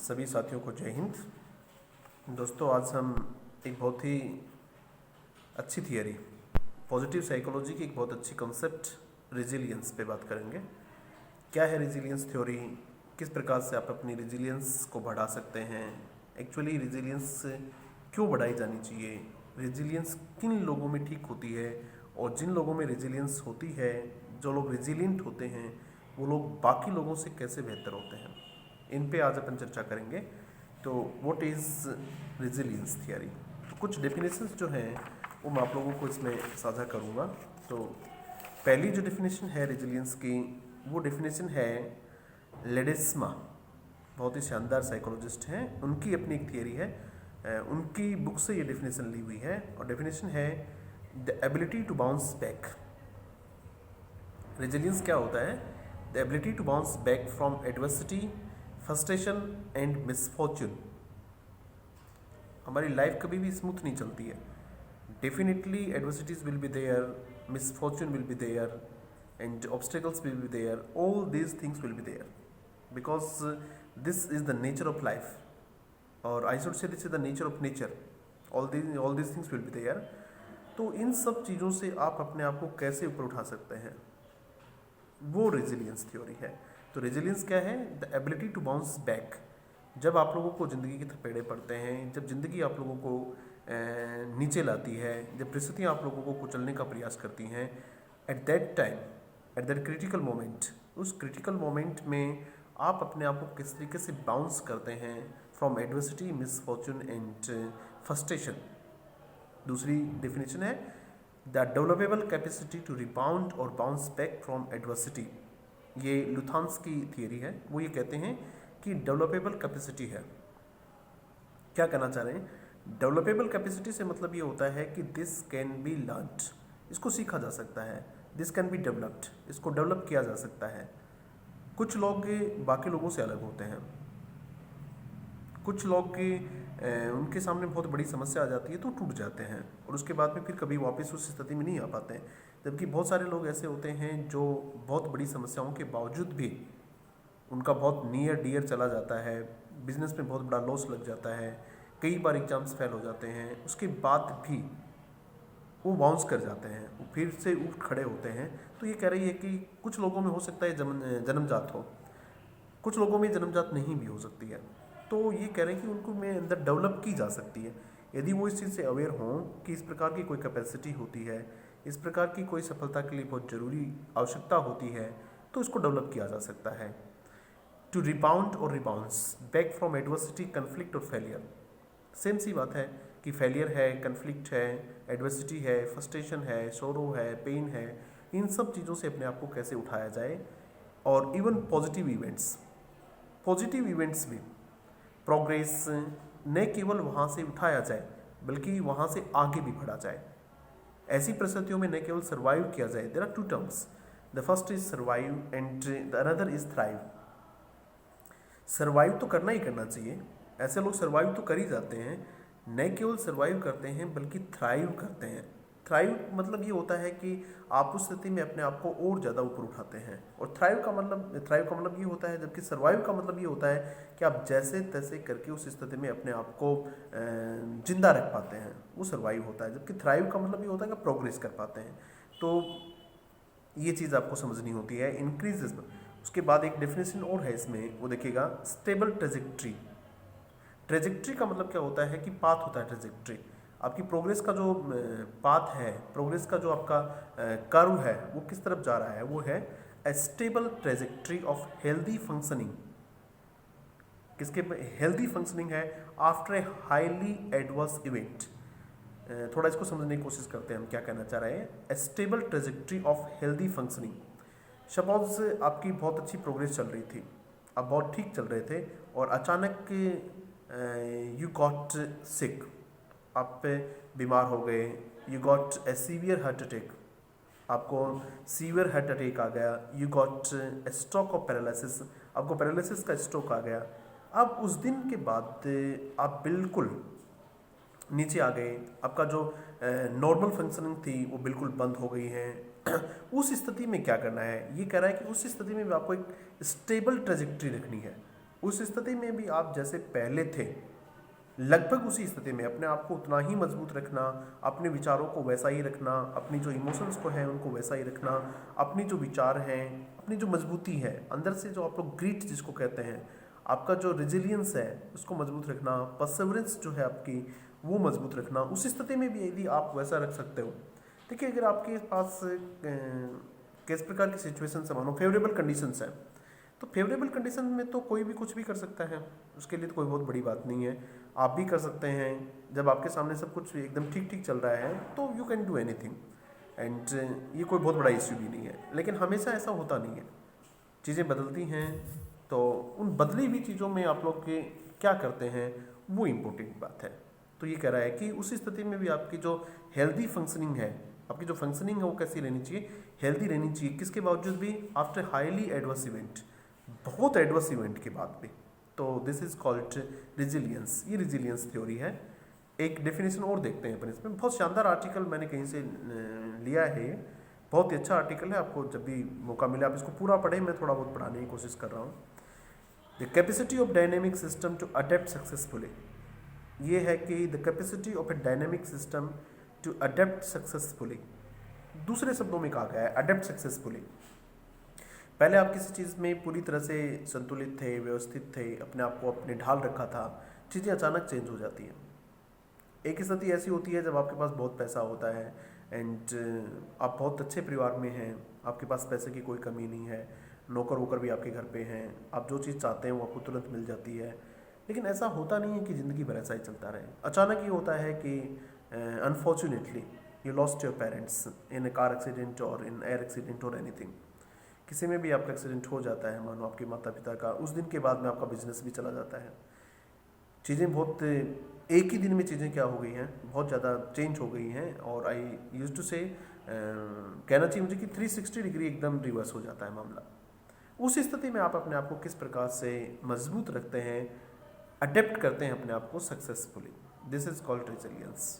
सभी साथियों को जय हिंद। दोस्तों, आज हम एक बहुत ही अच्छी थियरी, पॉजिटिव साइकोलॉजी की एक बहुत अच्छी कॉन्सेप्ट रेजिलियंस पे बात करेंगे। क्या है रेजिलियंस थ्योरी, किस प्रकार से आप अपनी रेजिलियंस को बढ़ा सकते हैं, एक्चुअली रेजिलियंस क्यों बढ़ाई जानी चाहिए, रेजिलियंस किन लोगों में ठीक होती है और जिन लोगों में रेजिलियंस होती है, जो लोग रेजिलियंट होते हैं वो लोग बाकी लोगों से कैसे बेहतर होते हैं, इन पे आज अपन चर्चा करेंगे। तो व्हाट इज़ रेजिलियंस थियरी, तो कुछ डेफिनेशंस जो हैं वो मैं आप लोगों को इसमें साझा करूँगा। तो पहली जो डेफिनेशन है रेजिलियंस की, वो डेफिनेशन है लेडेस्मा, बहुत ही शानदार साइकोलॉजिस्ट हैं, उनकी अपनी एक थियरी है, उनकी बुक से ये डेफिनेशन ली हुई है और डेफिनेशन है the ability to bounce back. Resilience क्या होता है? The ability to bounce back from adversity, frustration and misfortune. हमारी लाइफ कभी भी स्मूथ नहीं चलती है, definitely adversities will be there, misfortune will be there and obstacles will be there, all these things will be there because this is the nature of life, और I should say this is the nature of nature, all these things will be there. तो इन सब चीज़ों से आप अपने आप को कैसे ऊपर उठा सकते हैं, वो रेजिलियंस थ्योरी है। तो रेजिलियंस क्या है? The ability to bounce back. जब आप लोगों को ज़िंदगी के थपेड़े पड़ते हैं, जब ज़िंदगी आप लोगों को नीचे लाती है, जब परिस्थितियाँ आप लोगों को कुचलने का प्रयास करती हैं, at that time, at that critical moment, उस क्रिटिकल मोमेंट में आप अपने आप को किस तरीके से बाउंस करते हैं from adversity, misfortune and frustration. दूसरी डेफिनेशन है द डेवलपेबल कैपेसिटी टू रिबाउंड और बाउंस बैक फ्रॉम एडवर्सिटी। ये लुथांस की थियरी है, वो ये कहते हैं कि डेवलपेबल कैपेसिटी है। क्या कहना चाह रहे हैं? डेवलपेबल कैपेसिटी से मतलब ये होता है कि दिस कैन बी लर्नड, इसको सीखा जा सकता है, दिस कैन बी डेवलप्ड, इसको डेवलप किया जा सकता है। कुछ लोग बाकी लोगों से अलग होते हैं, कुछ लोग उनके सामने बहुत बड़ी समस्या आ जाती है तो टूट जाते हैं और उसके बाद में फिर कभी वापस उस स्थिति में नहीं आ पाते हैं। जबकि बहुत सारे लोग ऐसे होते हैं जो बहुत बड़ी समस्याओं के बावजूद भी उनका बहुत नियर डियर चला जाता है, बिजनेस में बहुत बड़ा लॉस लग जाता है, कई बार एग्जाम्स फेल हो जाते हैं, उसके बाद भी वो बाउंस कर जाते हैं, वो फिर से उठ खड़े होते हैं। तो ये कह रही है कि कुछ लोगों में हो सकता है जन्मजात हो, कुछ लोगों में जन्मजात नहीं भी हो सकती है। तो ये कह रहे हैं कि उनको में अंदर डेवलप की जा सकती है, यदि वो इस चीज़ से अवेयर हों कि इस प्रकार की कोई कैपेसिटी होती है, इस प्रकार की कोई सफलता के लिए बहुत ज़रूरी आवश्यकता होती है, तो इसको डेवलप किया जा सकता है। टू रिबाउंड और rebounce back from adversity, conflict और फेलियर, सेम सी बात है कि फेलियर है, कन्फ्लिक्ट है, एडवर्सिटी है, फ्रस्ट्रेशन है, सोरो है, पेन है, इन सब चीज़ों से अपने आप को कैसे उठाया जाए। और इवन पॉजिटिव इवेंट्स भी प्रोग्रेस न केवल वहाँ से उठाया जाए बल्कि वहाँ से आगे भी बढ़ा जाए। ऐसी परिस्थितियों में न केवल सर्वाइव किया जाए, there are two terms, the first is survive and the another is thrive. Survive तो करना ही करना चाहिए, ऐसे लोग सर्वाइव तो कर ही जाते हैं, न केवल सर्वाइव करते हैं बल्कि थ्राइव करते हैं। थ्राइव मतलब ये होता है कि आप उस स्थिति में अपने आप को और ज़्यादा ऊपर उठाते हैं, और थ्राइव का मतलब ये होता है, जबकि सर्वाइव का मतलब ये होता है कि आप जैसे तैसे करके उस स्थिति में अपने आप को जिंदा रख पाते हैं, वो सर्वाइव होता है। जबकि थ्राइव का मतलब ये होता है कि प्रोग्रेस कर पाते हैं। तो ये चीज़ आपको समझनी होती है। इंक्रीजेस, उसके बाद एक डेफिनेशन और है इसमें, वो देखिएगा स्टेबल ट्रेजेक्ट्री। ट्रेजेक्ट्री का मतलब क्या होता है कि पाथ होता है ट्रेजेक्ट्री, आपकी प्रोग्रेस का जो पाथ है, प्रोग्रेस का जो आपका कर्व है वो किस तरफ जा रहा है, वो है a stable trajectory of healthy functioning. किसके? हेल्दी फंक्शनिंग है after a highly adverse event. थोड़ा इसको समझने की कोशिश करते हैं हम क्या कहना चाह रहे हैं। A stable trajectory of healthy functioning. Suppose आपकी बहुत अच्छी प्रोग्रेस चल रही थी, आप बहुत ठीक चल रहे थे और अचानक यू गॉट सिक, आप पे बीमार हो गए, you got a severe heart attack, आपको सीवियर हार्ट अटैक आ गया, you got a stroke of paralysis, आपको पैरालिसिस का स्ट्रोक आ गया। अब उस दिन के बाद आप बिल्कुल नीचे आ गए, आपका जो नॉर्मल फंक्शनिंग थी वो बिल्कुल बंद हो गई है। उस स्थिति में क्या करना है? ये कह रहा है कि उस स्थिति में भी आपको एक स्टेबल ट्रेजेक्ट्री रखनी है, उस स्थिति में भी आप जैसे पहले थे, लगभग उसी स्थिति में अपने आप को उतना ही मजबूत रखना, अपने विचारों को वैसा ही रखना, अपनी जो इमोशंस को है उनको वैसा ही रखना, अपनी जो विचार हैं, अपनी जो मजबूती है अंदर से, जो आप लोग ग्रिट जिसको कहते हैं, आपका जो रेजिलियंस है उसको मजबूत रखना, परसेवरेंस जो है आपकी वो मजबूत रखना। उस स्थिति में भी यदि आप वैसा रख सकते हो, देखिए अगर आपके पास किस प्रकार की सिचुएशन है, मानो फेवरेबल कंडीशंस है, तो फेवरेबल कंडीशन में तो कोई भी कुछ भी कर सकता है, उसके लिए तो कोई बहुत बड़ी बात नहीं है। आप भी कर सकते हैं, जब आपके सामने सब कुछ एकदम ठीक ठीक चल रहा है तो you can do anything, and ये कोई बहुत बड़ा इश्यू भी नहीं है। लेकिन हमेशा ऐसा होता नहीं है, चीज़ें बदलती हैं, तो उन बदली हुई चीज़ों में आप लोग के क्या करते हैं वो इम्पोर्टेंट बात है। तो ये कह रहा है कि उस स्थिति में भी आपकी जो हेल्दी फंक्शनिंग है, आपकी जो फंक्शनिंग है वो कैसी रहनी चाहिए, हेल्दी रहनी चाहिए। किसके बावजूद भी, आफ्टर हाईली एडवर्स इवेंट, बहुत एडवर्स इवेंट के बाद भी। तो दिस इज कॉल्ड रिजिलियंस, ये रिजिलियंस थ्योरी है। एक डेफिनेशन और देखते हैं अपन इसमें, बहुत शानदार आर्टिकल मैंने कहीं से लिया है, बहुत ही अच्छा आर्टिकल है, आपको जब भी मौका मिले आप इसको पूरा पढ़ें, मैं थोड़ा बहुत पढ़ाने की कोशिश कर रहा हूँ। The capacity of dynamic system to adapt successfully, ये है कि the capacity of a dynamic system to adapt successfully, दूसरे शब्दों में कहा गया है अडेप्ट सक्सेसफुली। पहले आप किसी चीज़ में पूरी तरह से संतुलित थे, व्यवस्थित थे, अपने आप को अपने ढाल रखा था, चीज़ें अचानक चेंज हो जाती हैं। एक स्थिति ऐसी होती है जब आपके पास बहुत पैसा होता है एंड आप बहुत अच्छे परिवार में हैं, आपके पास पैसे की कोई कमी नहीं है, नौकर वोकर भी आपके घर पे हैं, आप जो चीज़ चाहते हैं वो आपको तुरंत मिल जाती है। लेकिन ऐसा होता नहीं है कि ज़िंदगी भर ऐसा ही चलता रहे। अचानक ये होता है कि unfortunately you lost your parents in A car accident और इन एयर एक्सीडेंट और एनीथिंग, किसी में भी आपका एक्सीडेंट हो जाता है, मानो आपके माता पिता का, उस दिन के बाद में आपका बिजनेस भी चला जाता है। चीज़ें बहुत, एक ही दिन में चीज़ें क्या हो गई हैं, बहुत ज़्यादा चेंज हो गई हैं। और आई यूज टू से कहना चाहिए मुझे कि 360 डिग्री एकदम रिवर्स हो जाता है मामला। उस स्थिति में आप अपने आप को किस प्रकार से मजबूत रखते हैं, अडेप्ट करते हैं अपने आप को successfully, this is called resilience.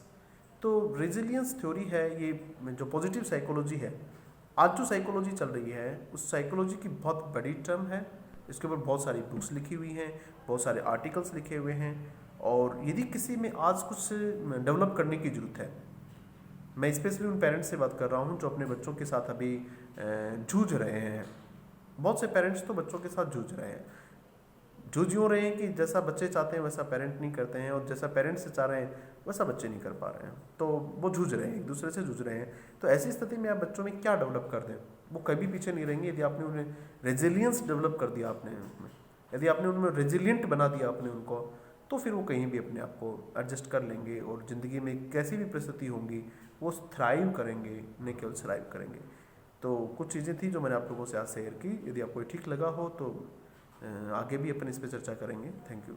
तो रेजिलियंस थ्योरी है, ये जो पॉजिटिव साइकोलॉजी है, आज जो साइकोलॉजी चल रही है उस साइकोलॉजी की बहुत बड़ी टर्म है, इसके ऊपर बहुत सारी बुक्स लिखी हुई हैं, बहुत सारे आर्टिकल्स लिखे हुए हैं। और यदि किसी में आज कुछ डेवलप करने की ज़रूरत है, मैं स्पेशली उन पेरेंट्स से बात कर रहा हूँ जो अपने बच्चों के साथ अभी जूझ रहे हैं। बहुत से पेरेंट्स तो बच्चों के साथ जूझ रहे हैं, जूझ यूँ रहे हैं कि जैसा बच्चे चाहते हैं वैसा पेरेंट नहीं करते हैं, और जैसा पेरेंट्स से चाह रहे हैं वैसा बच्चे नहीं कर पा रहे हैं, तो वो जूझ रहे हैं, एक दूसरे से जूझ रहे हैं। तो ऐसी स्थिति में आप बच्चों में क्या डेवलप कर दें, वो कभी पीछे नहीं रहेंगे यदि आपने उन्हें रेजिलियंस डेवलप कर दिया, आपने उनमें यदि आपने उनमें रेजिलियंट बना दिया आपने उनको, तो फिर वो कहीं भी अपने आप को एडजस्ट कर लेंगे और ज़िंदगी में कैसी भी परिस्थिति होंगी वो थ्राइव करेंगे, न केवल सर्वाइव करेंगे। तो कुछ चीज़ें थी जो मैंने आप लोगों से आज शेयर की, यदि आपको ठीक लगा हो तो आगे भी अपन इस पर चर्चा करेंगे। Thank you.